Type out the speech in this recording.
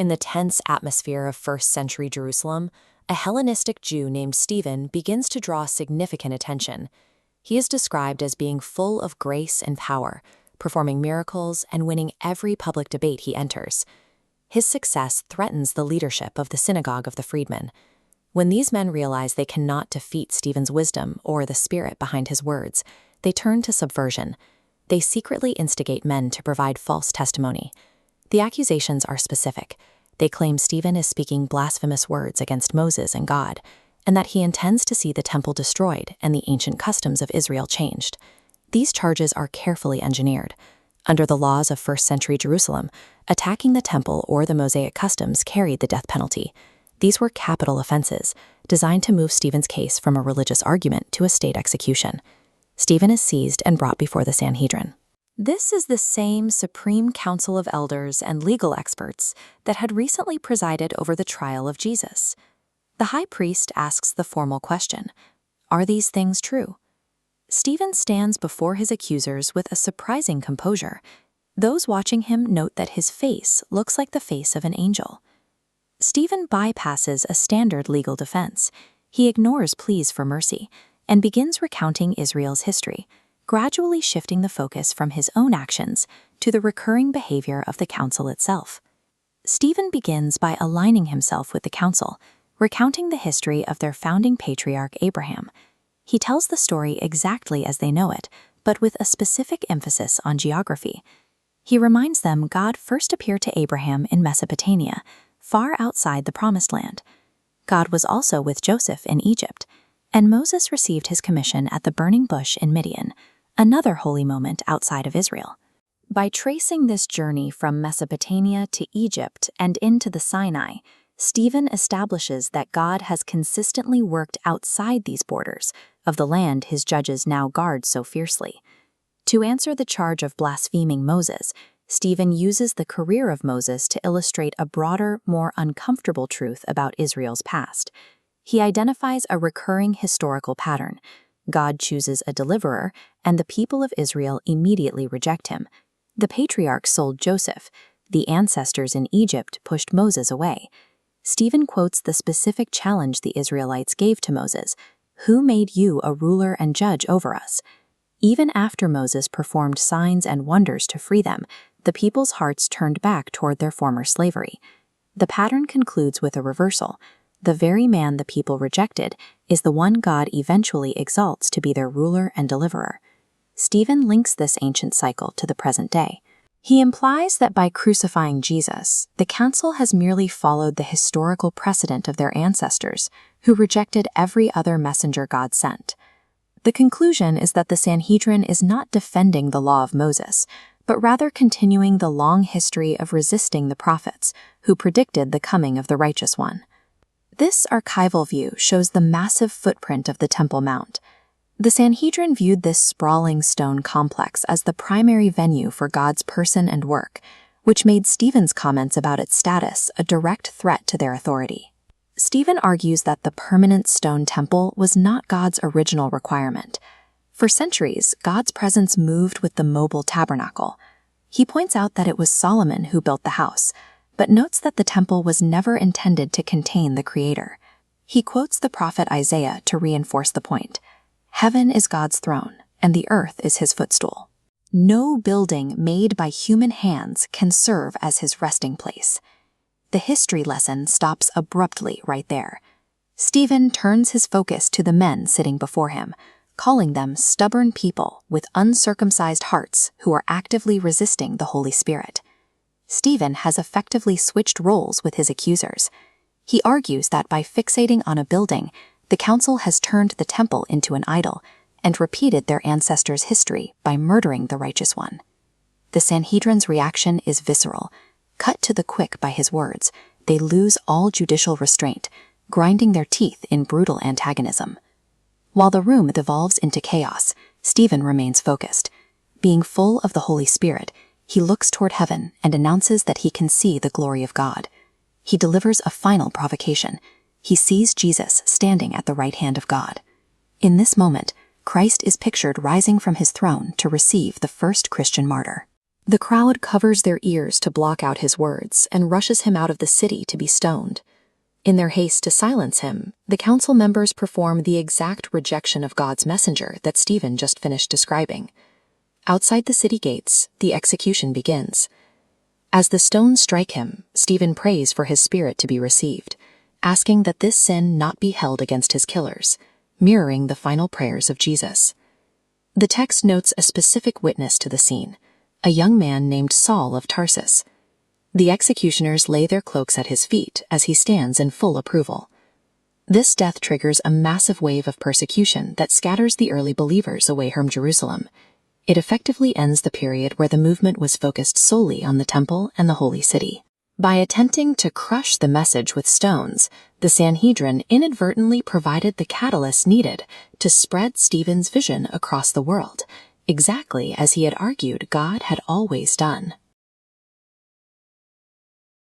In the tense atmosphere of first-century Jerusalem, a Hellenistic Jew named Stephen begins to draw significant attention. He is described as being full of grace and power, performing miracles and winning every public debate he enters. His success threatens the leadership of the synagogue of the freedmen. When these men realize they cannot defeat Stephen's wisdom or the spirit behind his words, they turn to subversion. They secretly instigate men to provide false testimony. The accusations are specific. They claim Stephen is speaking blasphemous words against Moses and God, and that he intends to see the temple destroyed and the ancient customs of Israel changed. These charges are carefully engineered. Under the laws of first-century Jerusalem, attacking the temple or the Mosaic customs carried the death penalty. These were capital offenses, designed to move Stephen's case from a religious argument to a state execution. Stephen is seized and brought before the Sanhedrin. This is the same Supreme Council of Elders and legal experts that had recently presided over the trial of Jesus. The high priest asks the formal question, "Are these things true?" Stephen stands before his accusers with a surprising composure. Those watching him note that his face looks like the face of an angel. Stephen bypasses a standard legal defense. He ignores pleas for mercy and begins recounting Israel's history, gradually shifting the focus from his own actions to the recurring behavior of the council itself. Stephen begins by aligning himself with the council, recounting the history of their founding patriarch Abraham. He tells the story exactly as they know it, but with a specific emphasis on geography. He reminds them God first appeared to Abraham in Mesopotamia, far outside the Promised Land. God was also with Joseph in Egypt, and Moses received his commission at the burning bush in Midian, another holy moment outside of Israel. By tracing this journey from Mesopotamia to Egypt and into the Sinai, Stephen establishes that God has consistently worked outside these borders of the land his judges now guard so fiercely. To answer the charge of blaspheming Moses, Stephen uses the career of Moses to illustrate a broader, more uncomfortable truth about Israel's past. He identifies a recurring historical pattern. God chooses a deliverer, and the people of Israel immediately reject him. The patriarchs sold Joseph. The ancestors in Egypt pushed Moses away. Stephen quotes the specific challenge the Israelites gave to Moses, "Who made you a ruler and judge over us?" Even after Moses performed signs and wonders to free them, the people's hearts turned back toward their former slavery. The pattern concludes with a reversal. The very man the people rejected is the one God eventually exalts to be their ruler and deliverer. Stephen links this ancient cycle to the present day. He implies that by crucifying Jesus, the council has merely followed the historical precedent of their ancestors, who rejected every other messenger God sent. The conclusion is that the Sanhedrin is not defending the law of Moses, but rather continuing the long history of resisting the prophets, who predicted the coming of the righteous one. This archival view shows the massive footprint of the Temple Mount. The Sanhedrin viewed this sprawling stone complex as the primary venue for God's person and work, which made Stephen's comments about its status a direct threat to their authority. Stephen argues that the permanent stone temple was not God's original requirement. For centuries, God's presence moved with the mobile tabernacle. He points out that it was Solomon who built the house, but notes that the temple was never intended to contain the Creator. He quotes the prophet Isaiah to reinforce the point. "Heaven is God's throne, and the earth is his footstool. No building made by human hands can serve as his resting place." The history lesson stops abruptly right there. Stephen turns his focus to the men sitting before him, calling them stubborn people with uncircumcised hearts who are actively resisting the Holy Spirit. Stephen has effectively switched roles with his accusers. He argues that by fixating on a building, the council has turned the temple into an idol and repeated their ancestors' history by murdering the righteous one. The Sanhedrin's reaction is visceral. Cut to the quick by his words, they lose all judicial restraint, grinding their teeth in brutal antagonism. While the room devolves into chaos, Stephen remains focused. Being full of the Holy Spirit, he looks toward heaven and announces that he can see the glory of God. He delivers a final provocation. He sees Jesus standing at the right hand of God. In this moment, Christ is pictured rising from his throne to receive the first Christian martyr. The crowd covers their ears to block out his words and rushes him out of the city to be stoned. In their haste to silence him, the council members perform the exact rejection of God's messenger that Stephen just finished describing. Outside the city gates, the execution begins. As the stones strike him, Stephen prays for his spirit to be received, asking that this sin not be held against his killers, mirroring the final prayers of Jesus. The text notes a specific witness to the scene, a young man named Saul of Tarsus. The executioners lay their cloaks at his feet as he stands in full approval. This death triggers a massive wave of persecution that scatters the early believers away from Jerusalem. It effectively ends the period where the movement was focused solely on the temple and the holy city. By attempting to crush the message with stones, the Sanhedrin inadvertently provided the catalyst needed to spread Stephen's vision across the world, exactly as he had argued God had always done.